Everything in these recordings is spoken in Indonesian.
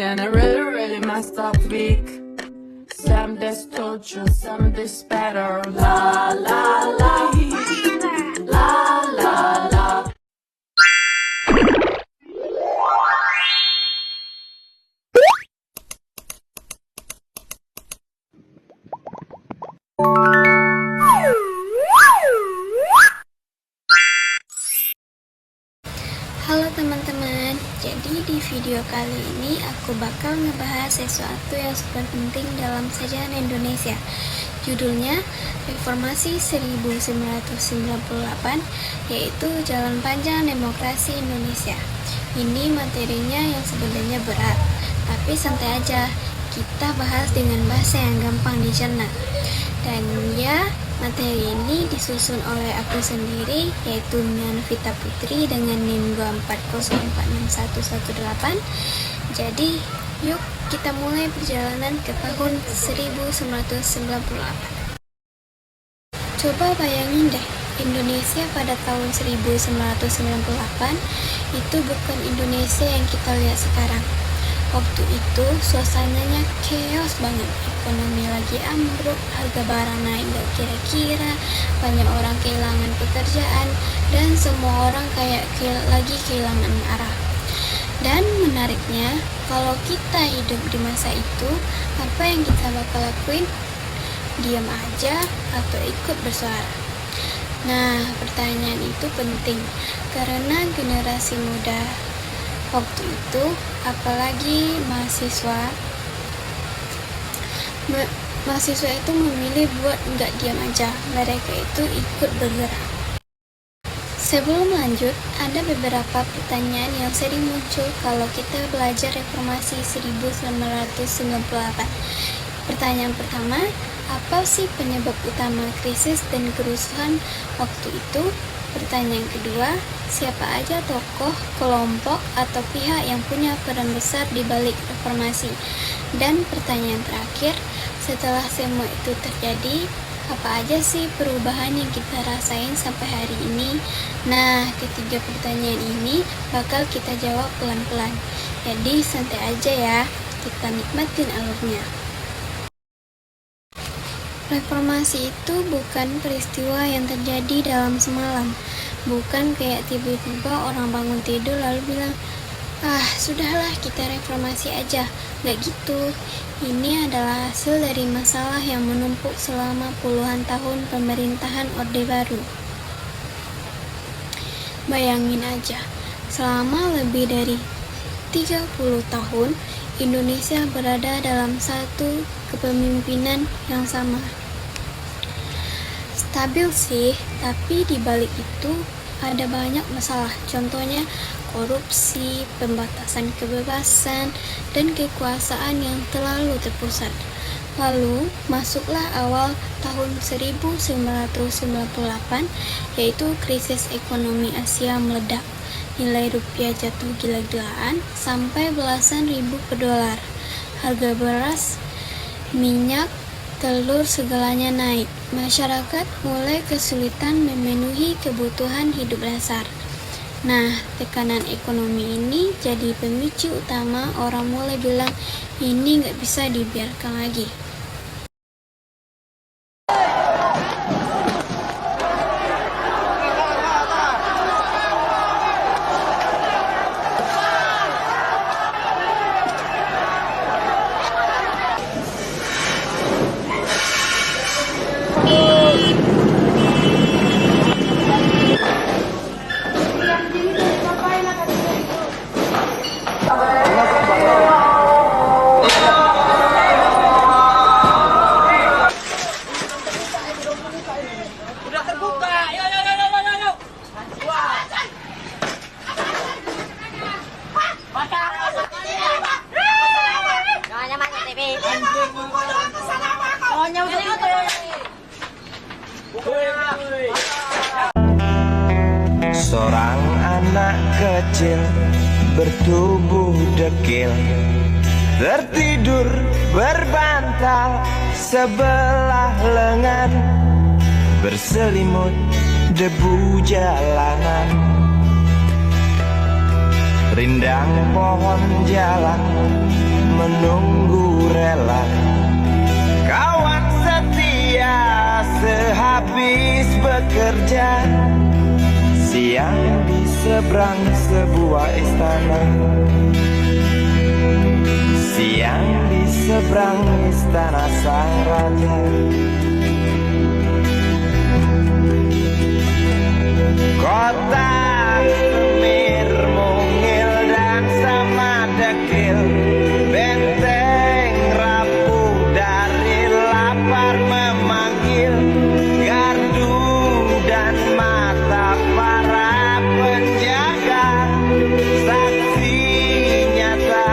then I really messed up week. Some days torture, some days better. La la la, la la la. Halo teman-teman, jadi di video kali ini aku bakal ngebahas sesuatu yang super penting dalam sejarah Indonesia. Judulnya Reformasi 1998, yaitu Jalan Panjang Demokrasi Indonesia. Ini materinya yang sebenarnya berat, tapi santai aja, kita bahas dengan bahasa yang gampang dicerna. Dan ya, materi ini disusun oleh aku sendiri, yaitu Mianvita Putri dengan NIM 240461118. Jadi, yuk kita mulai perjalanan ke tahun 1998. Coba bayangin deh, Indonesia pada tahun 1998 itu bukan Indonesia yang kita lihat sekarang. Waktu itu suasananya chaos banget, ekonomi lagi ambruk, harga barang naik gak kira-kira, banyak orang kehilangan pekerjaan, dan semua orang kayak lagi kehilangan arah. Dan menariknya, kalau kita hidup di masa itu, apa yang kita bakal lakuin? Diam aja atau ikut bersuara? Nah, pertanyaan itu penting, karena generasi muda waktu itu, apalagi mahasiswa itu memilih buat nggak diam aja, mereka itu ikut bergerak. Sebelum lanjut, ada beberapa pertanyaan yang sering muncul kalau kita belajar reformasi 1998. Pertanyaan pertama, apa sih penyebab utama krisis dan kerusuhan waktu itu? Pertanyaan kedua, siapa aja tokoh, kelompok, atau pihak yang punya peran besar di balik reformasi? Dan pertanyaan terakhir, setelah semua itu terjadi, apa aja sih perubahan yang kita rasain sampai hari ini? Nah, ketiga pertanyaan ini bakal kita jawab pelan-pelan. Jadi santai aja ya, kita nikmatin alurnya. Reformasi itu bukan peristiwa yang terjadi dalam semalam. Bukan kayak tiba-tiba orang bangun tidur lalu bilang, sudahlah kita reformasi aja. Gak gitu. Ini adalah hasil dari masalah yang menumpuk selama puluhan tahun pemerintahan Orde Baru. Bayangin aja, selama lebih dari 30 tahun, Indonesia berada dalam satu kepemimpinan yang sama. Stabil sih, tapi di balik itu ada banyak masalah. Contohnya korupsi, pembatasan kebebasan, dan kekuasaan yang terlalu terpusat. Lalu masuklah awal tahun 1998, yaitu krisis ekonomi Asia meledak. Nilai rupiah jatuh gila-gilaan sampai belasan ribu per dolar. Harga beras, minyak, telur segalanya naik. Masyarakat mulai kesulitan memenuhi kebutuhan hidup dasar. Nah, tekanan ekonomi ini jadi pemicu utama orang mulai bilang ini nggak bisa dibiarkan lagi. Seorang anak kecil bertubuh dekil tertidur berbantal sebelah lengan, berselimut debu jalanan, rindang pohon jalan menunggu rela. Kawan setia sehabis bekerja, siang di seberang sebuah istana. Siang di seberang istana sang raja. Kota Semir mungil dan sama dekil, benteng rapuh dari lapar memanggil, gardu dan mata para penjaga, saksi nyata.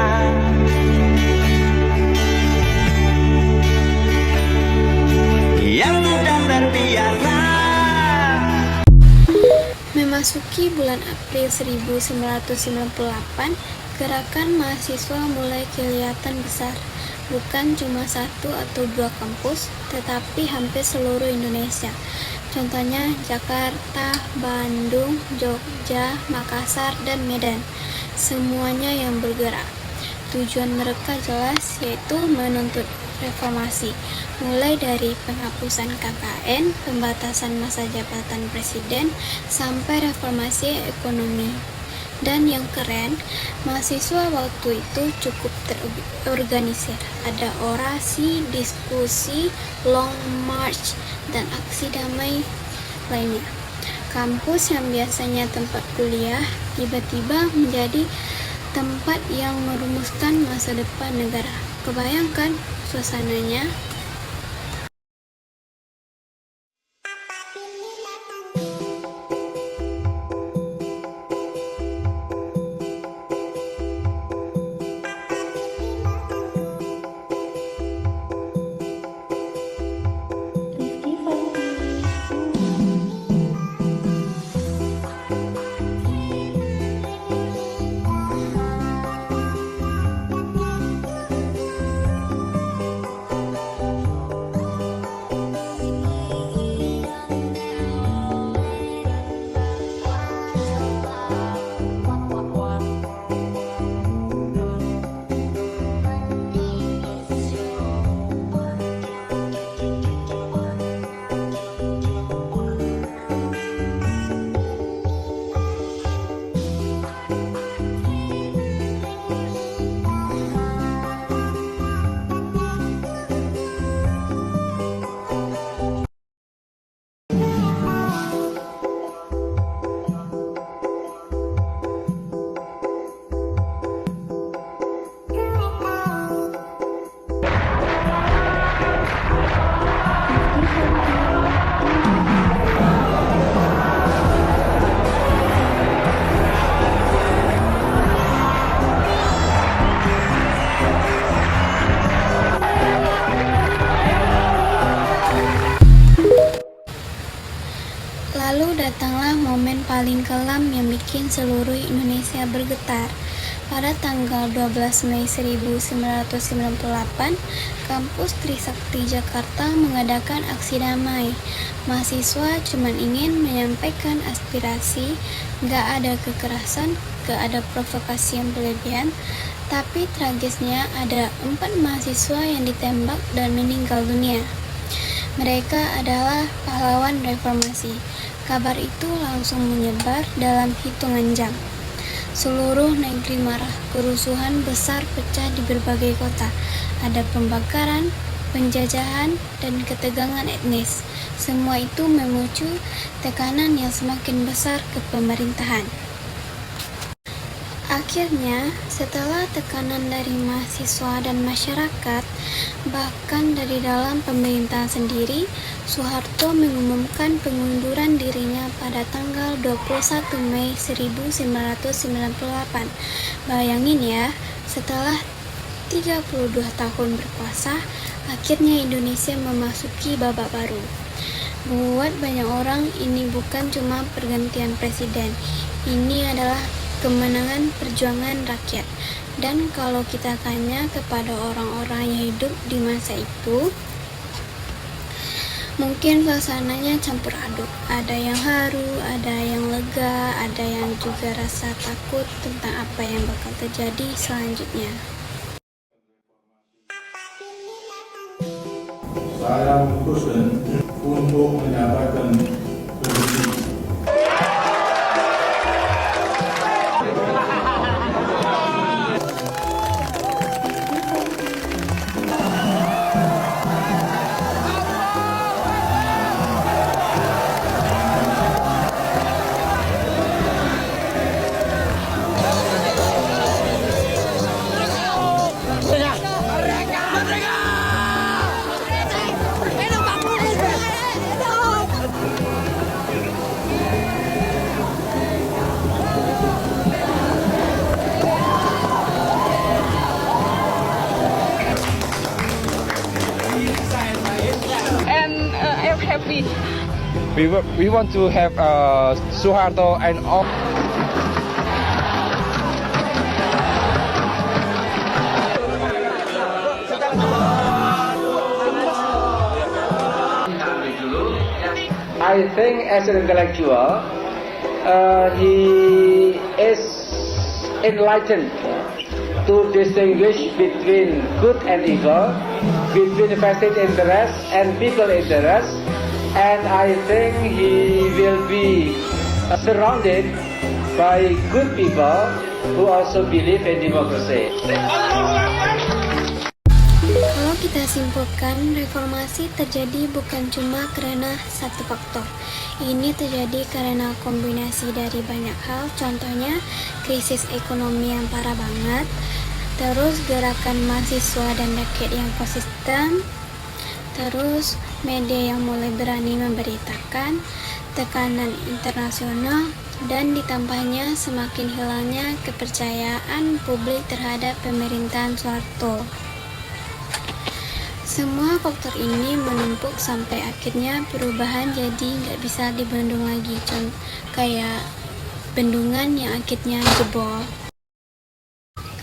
Yang sudah terbiasa. Memasuki bulan April 1998, gerakan mahasiswa mulai kelihatan besar. Bukan cuma satu atau dua kampus, tetapi hampir seluruh Indonesia. Contohnya Jakarta, Bandung, Jogja, Makassar, dan Medan. Semuanya yang bergerak. Tujuan mereka jelas, yaitu menuntut reformasi, mulai dari penghapusan KKN, pembatasan masa jabatan presiden, sampai reformasi ekonomi. Dan yang keren, mahasiswa waktu itu cukup terorganisir. Ada orasi, diskusi, long march, dan aksi damai lainnya. Kampus yang biasanya tempat kuliah tiba-tiba menjadi tempat yang merumuskan masa depan negara. Kebayangkan suasananya? Lalu datanglah momen paling kelam yang bikin seluruh Indonesia bergetar. Pada tanggal 12 Mei 1998, kampus Trisakti Jakarta mengadakan aksi damai. Mahasiswa cuma ingin menyampaikan aspirasi, gak ada kekerasan, gak ada provokasi yang berlebihan. Tapi tragisnya ada 4 mahasiswa yang ditembak dan meninggal dunia. Mereka adalah pahlawan reformasi. Kabar itu langsung menyebar dalam hitungan jam. Seluruh negeri marah, kerusuhan besar pecah di berbagai kota. Ada pembakaran, penjajahan, dan ketegangan etnis. Semua itu memicu tekanan yang semakin besar ke pemerintahan. Akhirnya, setelah tekanan dari mahasiswa dan masyarakat, bahkan dari dalam pemerintahan sendiri, Soeharto mengumumkan pengunduran dirinya pada tanggal 21 Mei 1998. Bayangin ya, setelah 32 tahun berkuasa, akhirnya Indonesia memasuki babak baru. Buat banyak orang, ini bukan cuma pergantian presiden, ini adalah kemenangan perjuangan rakyat. Dan kalau kita tanya kepada orang-orang yang hidup di masa itu, mungkin suasananya campur aduk. Ada yang haru, ada yang lega, ada yang juga rasa takut tentang apa yang bakal terjadi selanjutnya. saya memutuskan untuk menyatakan berhenti. I'm happy. We want to have Suharto and all. I think as an intellectual, he is enlightened to distinguish between good and evil, between vested interest and people interest, and I think he will be surrounded by good people who also believe in democracy. Kalau kita simpulkan, reformasi terjadi bukan cuma karena satu faktor. Ini terjadi karena kombinasi dari banyak hal, contohnya krisis ekonomi yang parah banget, terus gerakan mahasiswa dan rakyat yang konsisten, terus media yang mulai berani memberitakan, tekanan internasional, dan ditambahnya semakin hilangnya kepercayaan publik terhadap pemerintahan Soeharto. Semua faktor ini menumpuk sampai akhirnya perubahan jadi nggak bisa dibendung lagi, kayak bendungan yang akhirnya jebol.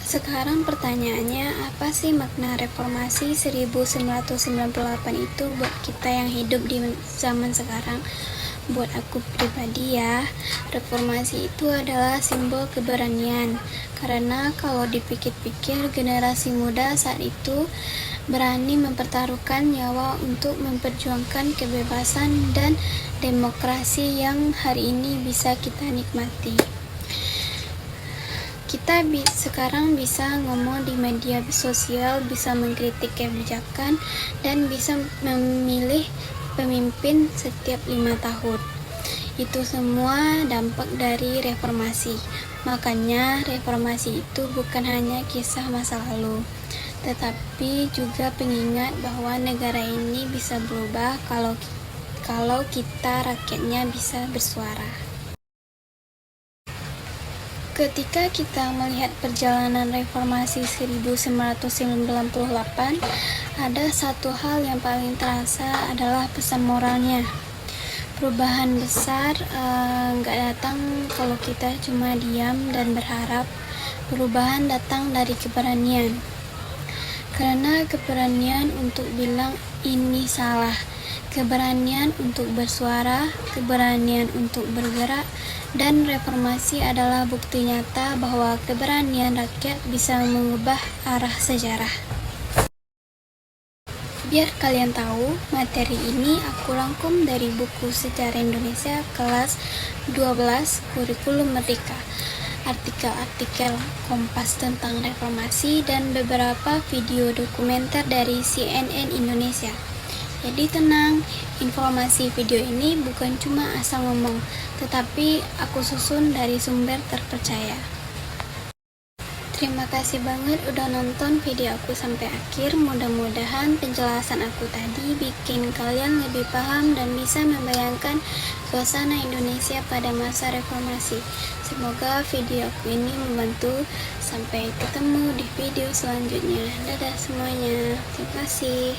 Sekarang pertanyaannya, apa sih makna reformasi 1998 itu buat kita yang hidup di zaman sekarang? Buat aku pribadi ya, reformasi itu adalah simbol keberanian. Karena kalau dipikir-pikir, generasi muda saat itu berani mempertaruhkan nyawa untuk memperjuangkan kebebasan dan demokrasi yang hari ini bisa kita nikmati. Kita sekarang bisa ngomong di media sosial, bisa mengkritik kebijakan, dan bisa memilih pemimpin setiap 5 tahun. Itu semua dampak dari reformasi. Makanya reformasi itu bukan hanya kisah masa lalu, tetapi juga pengingat bahwa negara ini bisa berubah kalau kita rakyatnya bisa bersuara. Ketika kita melihat perjalanan reformasi 1998, ada satu hal yang paling terasa adalah pesan moralnya. Perubahan besar nggak datang kalau kita cuma diam dan berharap. Perubahan datang dari keberanian. Karena keberanian untuk bilang ini salah, keberanian untuk bersuara, keberanian untuk bergerak, dan reformasi adalah bukti nyata bahwa keberanian rakyat bisa mengubah arah sejarah. Biar kalian tahu, materi ini aku rangkum dari buku Sejarah Indonesia kelas 12 Kurikulum Merdeka, artikel-artikel Kompas tentang reformasi, dan beberapa video dokumenter dari CNN Indonesia. Jadi tenang, informasi video ini bukan cuma asal ngomong, tetapi aku susun dari sumber terpercaya. Terima kasih banget udah nonton video aku sampai akhir. Mudah-mudahan penjelasan aku tadi bikin kalian lebih paham dan bisa membayangkan suasana Indonesia pada masa reformasi. Semoga video aku ini membantu. Sampai ketemu di video selanjutnya. Dadah semuanya. Terima kasih.